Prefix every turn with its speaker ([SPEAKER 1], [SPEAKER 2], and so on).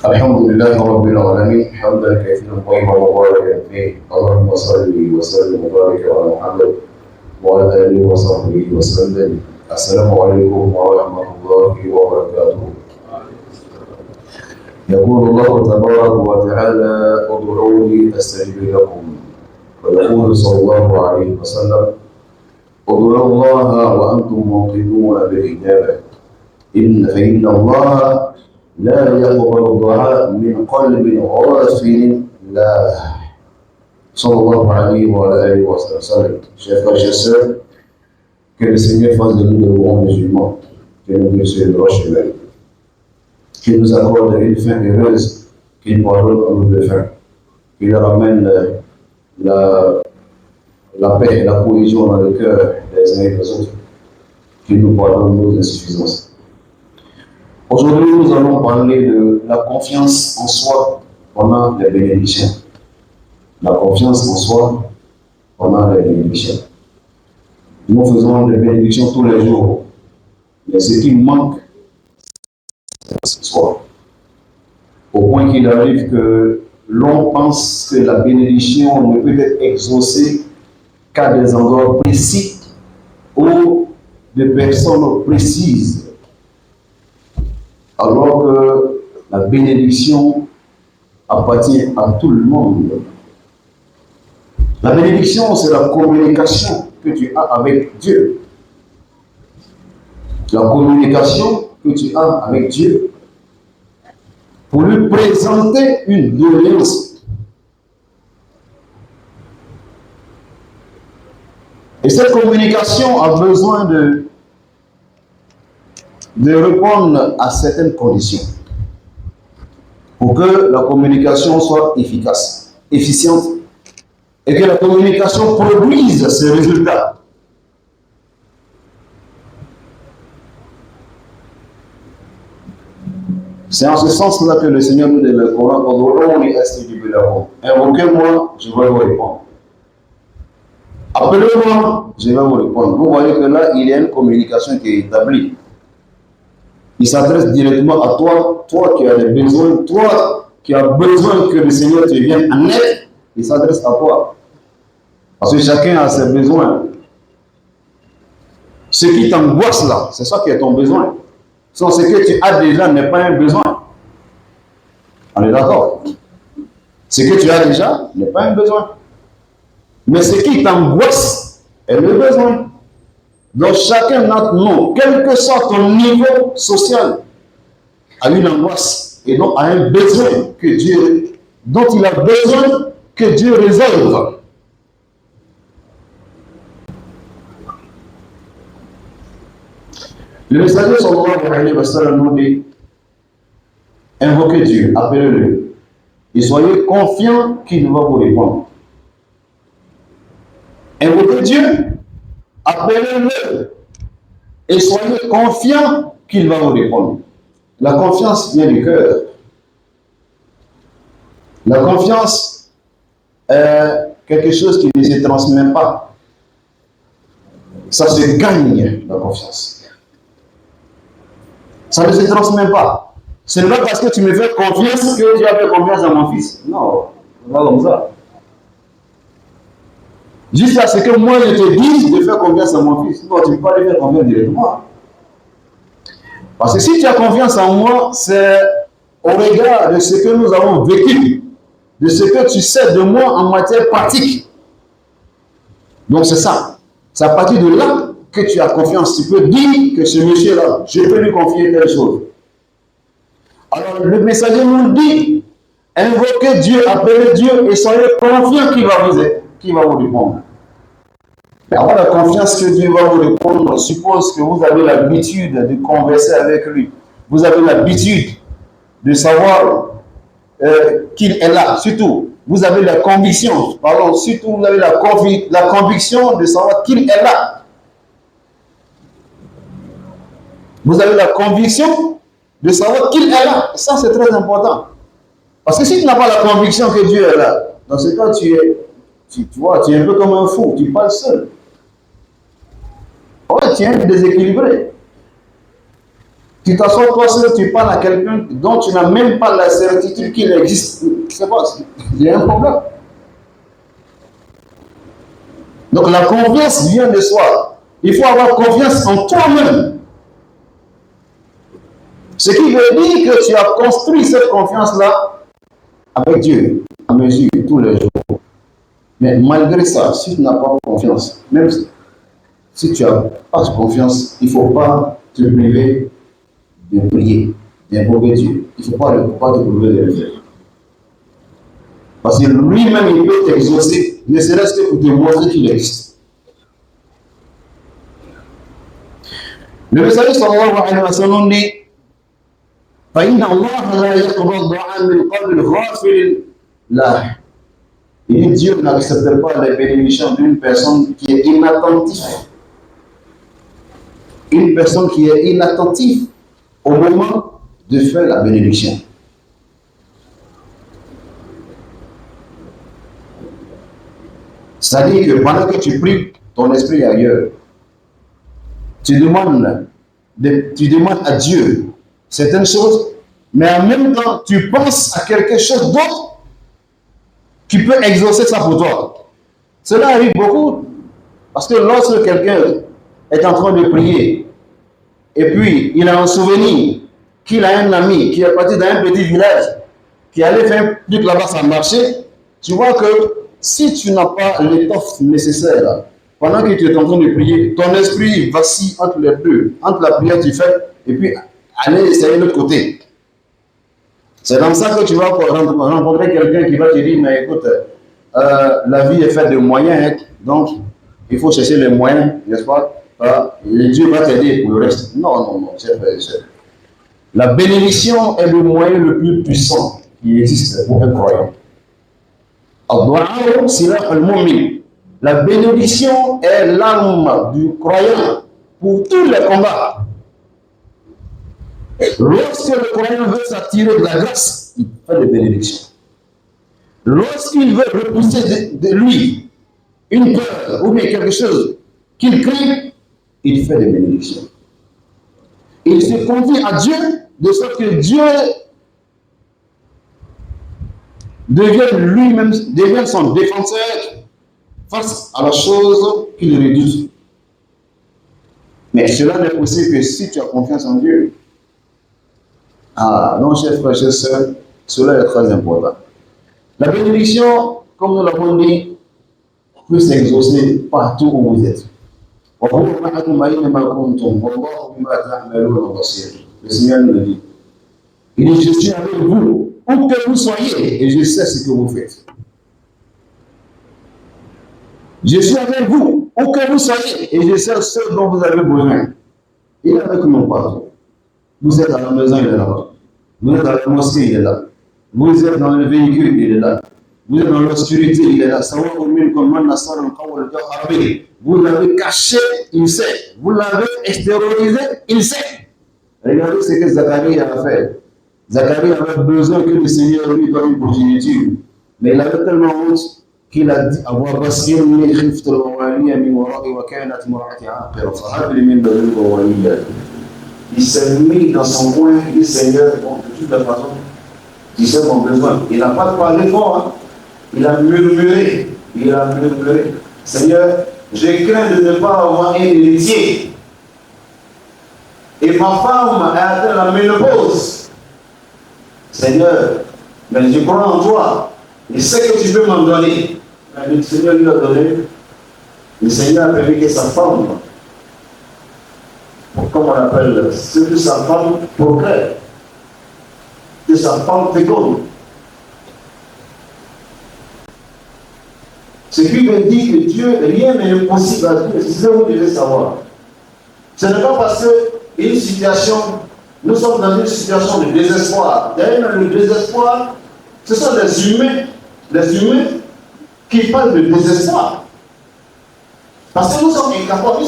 [SPEAKER 1] الحمد لله رب العالمين حمدا كثيرا طيبا مباركا فيه اللهم صل وسلم وبارك على محمد وعلى اله وصحبه وسلم. السلام عليكم ورحمه الله وبركاته. يقول الله تبارك وتعالى ادعوني استجب لكم، ويقول صلى الله عليه وسلم ادعوا الله وانتم موقنون بالاجابه فان الله لا يقبل الدعاء من قلب غافل لا. Sallallahu alayhi wa alayhi wa sallam. Chers frères et sœurs, que le Seigneur fasse de nous de bons musulmans, que nous puissions le chemin, qu'il nous accorde une fin heureuse, qu'il pardonne à nos défunts, qu'il ramène la paix et la cohésion dans le cœur des uns et des autres, qu'il nous pardonne nos insuffisances. Aujourd'hui, nous allons parler de la confiance en soi pendant les bénédictions. La confiance en soi pendant les bénédictions. Nous faisons des bénédictions tous les jours, mais ce qui manque, c'est la soi. Au point qu'il arrive que l'on pense que la bénédiction ne peut être exaucée qu'à des endroits précis ou de personnes précises, alors que la bénédiction appartient à tout le monde. La bénédiction, c'est la communication que tu as avec Dieu. La communication que tu as avec Dieu pour lui présenter une doléance. Et cette communication a besoin de répondre à certaines conditions pour que la communication soit efficace, efficiente, et que la communication produise ses résultats. C'est en ce sens-là que le Seigneur nous dit dans le Coran, invoquez-moi, je vais vous répondre. Appelez-moi, je vais vous répondre. Vous voyez que là, il y a une communication qui est établie. Il s'adresse directement à toi, toi qui as des besoins, toi qui as besoin que le Seigneur te vienne en aide, il s'adresse à toi. Parce que chacun a ses besoins. Ce qui t'angoisse là, c'est ça qui est ton besoin. Sans ce que tu as déjà n'est pas un besoin. On est d'accord? Ce que tu as déjà n'est pas un besoin. Mais ce qui t'angoisse est le besoin. Donc chacun d'entre nous, quel que soit ton niveau social, a une angoisse et donc a un besoin dont il a besoin que Dieu résolve. Le messager sallallahu alayhi wa sallam nous dit invoquez Dieu, appelez-le et soyez confiants qu'il va vous répondre. Invoquez Dieu, appelez-le et soyez confiants qu'il va vous répondre. La confiance vient du cœur. La confiance est quelque chose qui ne se transmet pas. Ça se gagne, la confiance. Ça ne se transmet pas. Ce n'est pas parce que tu me fais confiance que tu as fait confiance à mon fils. Non, pas comme ça. Juste à ce que moi je te dise de faire confiance à mon fils. Non, tu ne peux pas lui faire confiance directement. Parce que si tu as confiance en moi, c'est au regard de ce que nous avons vécu, de ce que tu sais de moi en matière pratique. Donc c'est ça. C'est à partir de là que tu as confiance. Tu peux dire que ce monsieur-là, je peux lui confier telle chose. Alors le messager nous dit, invoquez Dieu, appelez Dieu et soyez confiants qu'il va vous répondre. Mais avoir la confiance que Dieu va vous répondre suppose que vous avez l'habitude de converser avec lui. Vous avez l'habitude de savoir qu'il est là. Surtout, vous avez la conviction, surtout vous avez la conviction de savoir qu'il est là. Vous avez la conviction de savoir qu'il est là. Et ça, c'est très important. Parce que si tu n'as pas la conviction que Dieu est là, dans ce cas, tu es un peu comme un fou, tu parles seul. Ouais, tu es déséquilibré. Tu t'assois toi seul, tu parles à quelqu'un dont tu n'as même pas la certitude qu'il existe. C'est pas, il y a un problème. Donc la confiance vient de soi. Il faut avoir confiance en toi-même. Ce qui veut dire que tu as construit cette confiance-là avec Dieu, à mesure, tous les jours. Mais malgré ça, si tu n'as pas confiance, même si tu n'as pas de confiance, il ne faut pas te priver de prier, d'invoquer Dieu. Il ne faut pas te priver de le faire. Parce que lui-même, il peut t'exaucer, ne serait-ce que pour te montrer qu'il existe. Le messager sallallahu alayhi wa sallam dit فإن الله لا يقبل الدعاء من قبل غافل لاح. Et Dieu n'accepte pas les bénédictions d'une personne qui est inattentive. Une personne qui est inattentive au moment de faire la bénédiction. C'est-à-dire que pendant que tu pries, ton esprit est ailleurs. Tu demandes à Dieu certaines choses, mais en même temps, tu penses à quelque chose d'autre qui peut exaucer ça pour toi. Cela arrive beaucoup, parce que lorsque quelqu'un est en train de prier, et puis il a un souvenir qu'il a un ami qui est parti dans un petit village, qui allait faire un truc là-bas sans marcher, tu vois que si tu n'as pas l'étoffe nécessaire, pendant que tu es en train de prier, ton esprit vacille entre les deux, entre la prière que tu fais, et puis aller essayer de l'autre côté. C'est dans ça que tu vas rencontrer quelqu'un qui va te dire, mais écoute, la vie est faite de moyens, donc il faut chercher les moyens, n'est-ce pas? Et Dieu va t'aider pour le reste. Non, c'est vrai. La bénédiction est le moyen le plus puissant qui existe pour un croyant. La bénédiction est l'arme du croyant pour tous les combats. Lorsque le croyant veut s'attirer de la grâce, il fait des bénédictions. Lorsqu'il veut repousser de lui une peur ou bien quelque chose qu'il craint, il fait des bénédictions. Il se confie à Dieu de sorte que Dieu devienne son défenseur face à la chose qu'il redoute. Mais cela n'est possible que si tu as confiance en Dieu. Ah non, chers frères et sœurs, cela est très important. La bénédiction, comme nous l'avons dit, peut s'exaucer partout où vous êtes. Le Seigneur nous le dit. Il dit, je suis avec vous, où que vous soyez, et je sais ce que vous faites. Je suis avec vous, où que vous soyez, et je sais ce dont vous avez besoin. Il est avec nous partout. Vous êtes à la maison, il est là. Vous êtes à la mosquée, il est là. Vous êtes dans le véhicule, il est là. Vous êtes dans l'obscurité, il est là. Vous l'avez caché, il sait. Vous l'avez extériorisé, il sait. Regardez ce que Zacharie a fait. Zacharie avait besoin que le Seigneur lui donne une progéniture. Mais il avait tellement honte qu'il a dit avoir basé il s'est mis dans son coin, il dit Seigneur, bon, de toute façon, tu sais mon besoin. Il n'a pas parlé fort, hein? Il a murmuré. Seigneur, j'ai craint de ne pas avoir un héritier. Et ma femme a atteint la ménopause. Seigneur, mais je crois en toi. Je sais que tu peux m'en donner. Mais le Seigneur lui a donné. Le Seigneur a permis que sa femme, comme on appelle, ce que sa femme procrée, que sa femme féconde. Ce qui veut dire que Dieu, rien n'est impossible à Dieu. C'est ce que vous devez savoir. Ce n'est pas parce que une situation, nous sommes dans une situation de désespoir. Derrière le désespoir, ce sont les humains qui parlent de désespoir. Parce que nous sommes incapables.